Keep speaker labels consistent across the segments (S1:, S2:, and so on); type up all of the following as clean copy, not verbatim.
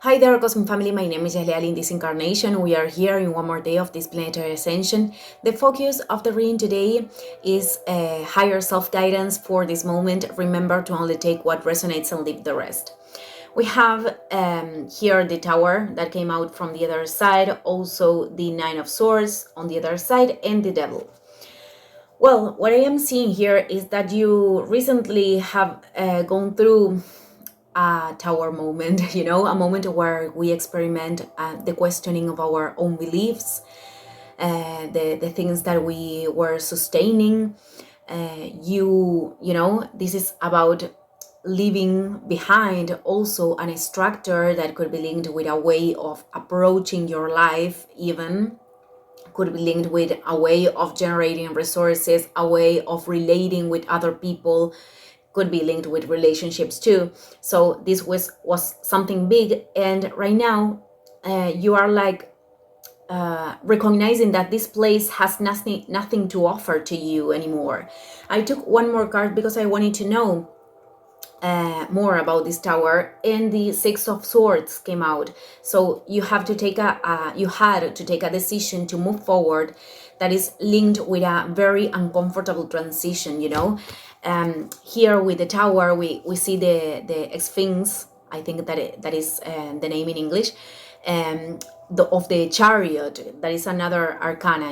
S1: Hi there, Cosmic Family. My name is Yaleali. In this incarnation, we are here in one more day of this planetary ascension. The focus of the reading today is higher self-guidance for this moment. Remember to only take what resonates and leave the rest. We have here the Tower that came out from the other side, also the Nine of Swords on the other side, and the Devil. Well, what I am seeing here is that you recently have gone through a tower moment, a moment where we experiment the questioning of our own beliefs, the things that we were sustaining. This is about leaving behind also an structure that could be linked with a way of approaching your life, even could be linked with a way of generating resources, a way of relating with other people, could be linked with relationships too. So this was something big, and right now you are like recognizing that this place has nothing to offer to you anymore. I took one more card because I wanted to know more about this tower, and the Six of Swords came out. So you had to take a decision to move forward that is linked with a very uncomfortable transition. Here with the tower, we see the Sphinx. I think that is the name in English, of the Chariot. That is another arcana.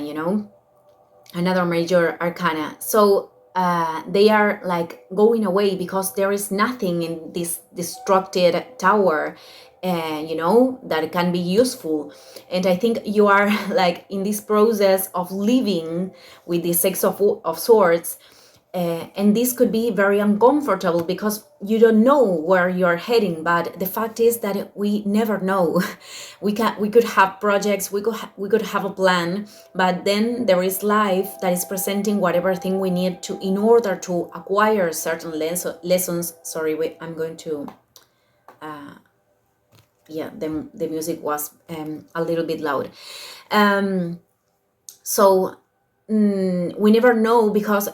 S1: Another major arcana. So they are like going away because there is nothing in this destructed tower that can be useful. And I think you are like in this process of living with the Six of Swords, and this could be very uncomfortable because you don't know where you're heading. But the fact is that we never know. We could have projects, we could have a plan, but then there is life that is presenting whatever thing we need to in order to acquire certain lessons. Sorry, wait, I'm going to the music was a little bit loud. So we never know because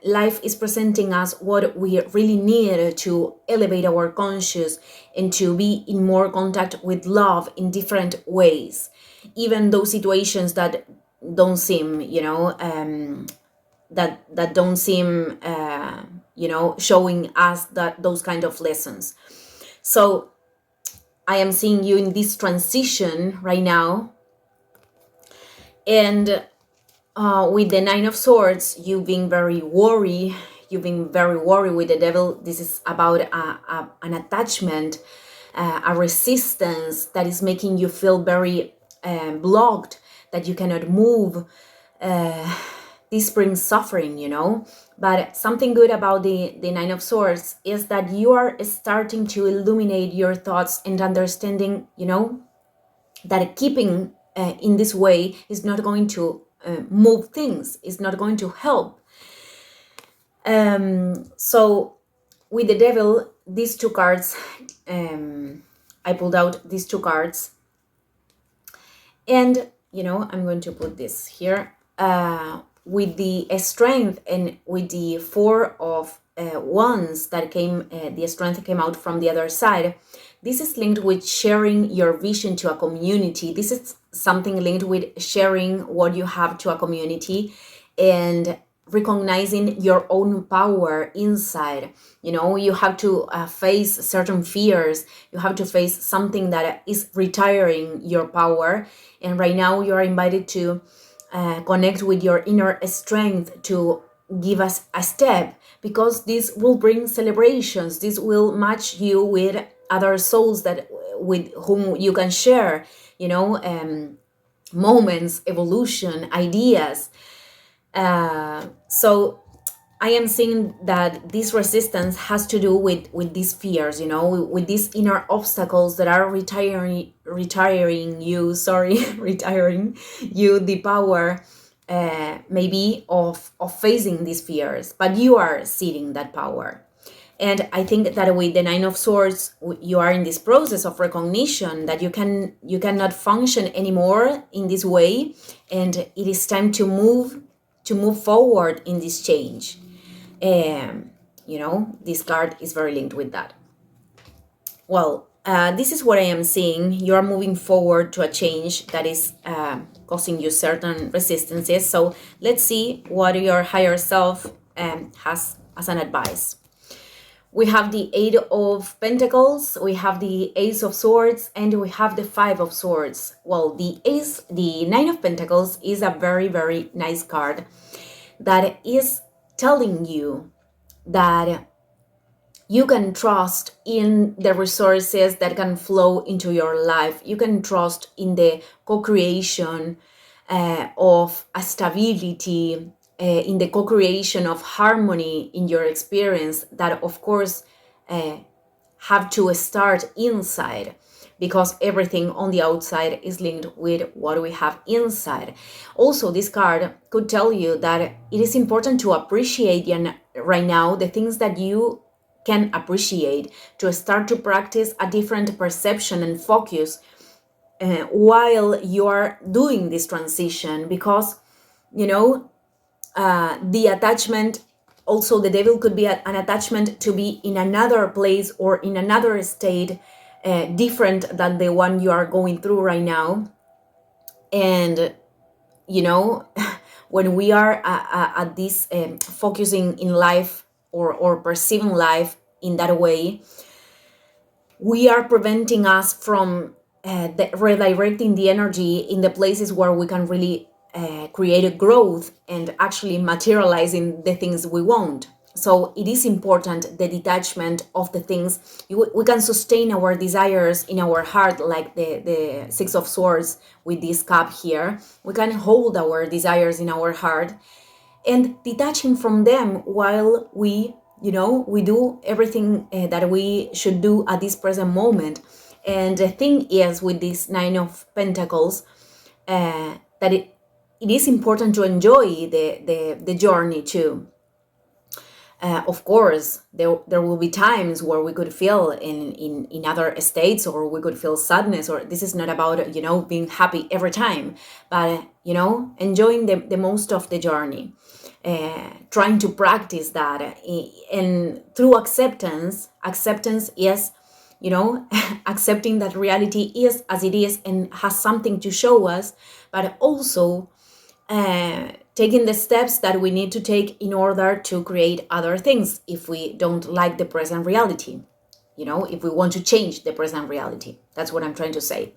S1: life is presenting us what we really need to elevate our conscious and to be in more contact with love in different ways. Even those situations that don't seem, that don't seem, showing us that those kind of lessons. So I am seeing you in this transition right now, and with the Nine of Swords, you've been very worried. You've been very worried with the Devil. This is about an attachment, a resistance that is making you feel very blocked, that you cannot move. This brings suffering, But something good about the Nine of Swords is that you are starting to illuminate your thoughts and understanding, that keeping in this way is not going to move things, is not going to help. So with the Devil, these two cards, I pulled out these two cards, and I'm going to put this here with the Strength and with the Four of Wands that came, the Strength came out from the other side. This is linked with sharing your vision to a community. This is something linked with sharing what you have to a community and recognizing your own power inside. You have to face certain fears. You have to face something that is retiring your power. And right now you are invited to connect with your inner strength to give us a step, because this will bring celebrations. This will match you with other souls that with whom you can share, moments, evolution, ideas. So I am seeing that this resistance has to do with these fears, with these inner obstacles that are retiring you, retiring you the power, maybe of facing these fears, but you are seeing that power. And I think that with the Nine of Swords, you are in this process of recognition that you cannot function anymore in this way, and it is time to move forward in this change. This card is very linked with that. Well, This is what I am seeing. You are moving forward to a change that is causing you certain resistances. So let's see what your higher self has as an advice. We have the Eight of Pentacles, we have the Ace of Swords, and we have the Five of Swords. Well, the Nine of Pentacles is a very, very nice card that is telling you that you can trust in the resources that can flow into your life. You can trust in the co-creation of a stability, in the co-creation of harmony in your experience that, of course, have to start inside, because everything on the outside is linked with what we have inside. Also, this card could tell you that it is important to appreciate right now the things that you can appreciate, to start to practice a different perception and focus while you're doing this transition, because the attachment, also the devil could be an attachment to be in another place or in another state different than the one you are going through right now. And when we are at this focusing in life or perceiving life in that way, we are preventing us from redirecting the energy in the places where we can really create a growth and actually materializing the things we want. So it is important, the detachment of the things. We can sustain our desires in our heart, like the Six of Swords with this cup here. We can hold our desires in our heart and detaching from them while we do everything that we should do at this present moment. And the thing is, with this Nine of Pentacles, that it is important to enjoy the journey too. Of course, there will be times where we could feel in other states, or we could feel sadness, or this is not about being happy every time, but enjoying the most of the journey, trying to practice that, and through acceptance is accepting that reality is as it is and has something to show us, but also taking the steps that we need to take in order to create other things if we don't like the present reality, if we want to change the present reality. That's what I'm trying to say.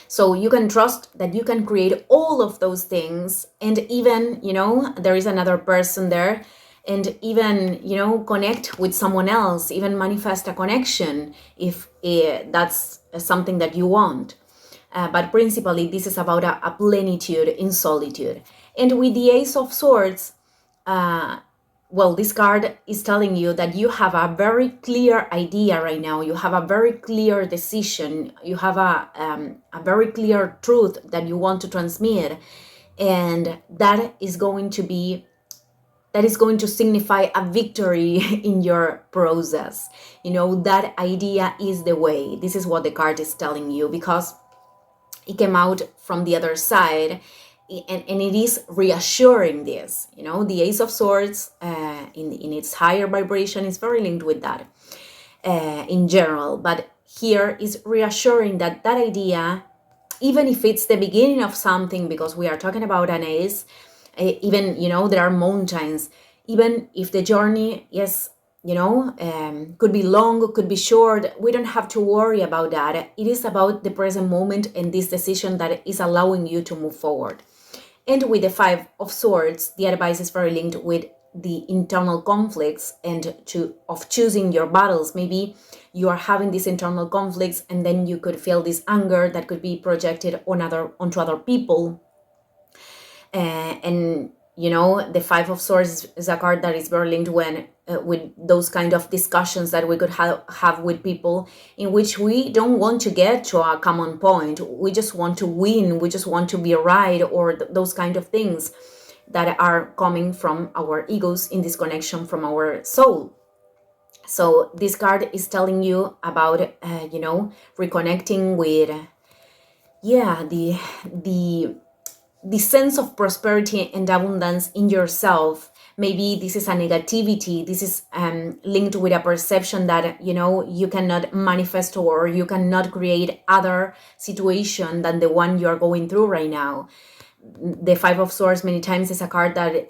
S1: So you can trust that you can create all of those things, and even, there is another person there, and even, connect with someone else, even manifest a connection if that's something that you want. But principally, this is about a plenitude in solitude. And with the Ace of Swords, this card is telling you that you have a very clear idea right now. You have a very clear decision. You have a very clear truth that you want to transmit. And that is going to signify a victory in your process. That idea is the way. This is what the card is telling you, because it came out from the other side, and it is reassuring this. The Ace of Swords in its higher vibration is very linked with that in general, but here is reassuring that idea, even if it's the beginning of something, because we are talking about an ace, even there are mountains, even if the journey is could be long, could be short, we don't have to worry about that. It is about the present moment and this decision that is allowing you to move forward. And with the Five of Swords, the advice is very linked with the internal conflicts and of choosing your battles. Maybe you are having these internal conflicts, and then you could feel this anger that could be projected onto other people. And the Five of Swords is a card that is very linked with those kind of discussions that we could have with people, in which we don't want to get to a common point. We just want to win. We just want to be right, or those kind of things that are coming from our egos in disconnection from our soul. So this card is telling you about, reconnecting with, the sense of prosperity and abundance in yourself, Maybe this is a negativity. This is linked with a perception that, you cannot manifest or you cannot create other situation than the one you're going through right now. The Five of Swords many times is a card that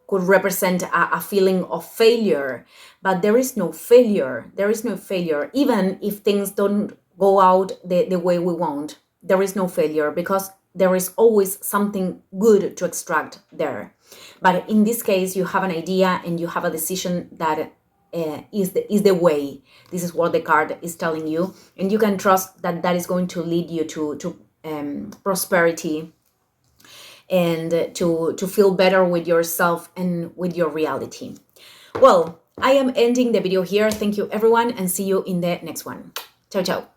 S1: could represent a feeling of failure, but there is no failure. There is no failure. Even if things don't go out the way we want, there is no failure, because there is always something good to extract there. But in this case, you have an idea and you have a decision that is the way. This is what the card is telling you, and you can trust that that is going to lead you to prosperity, and to feel better with yourself and with your reality. Well, I am ending the video here. Thank you, everyone, and see you in the next one. Ciao, ciao.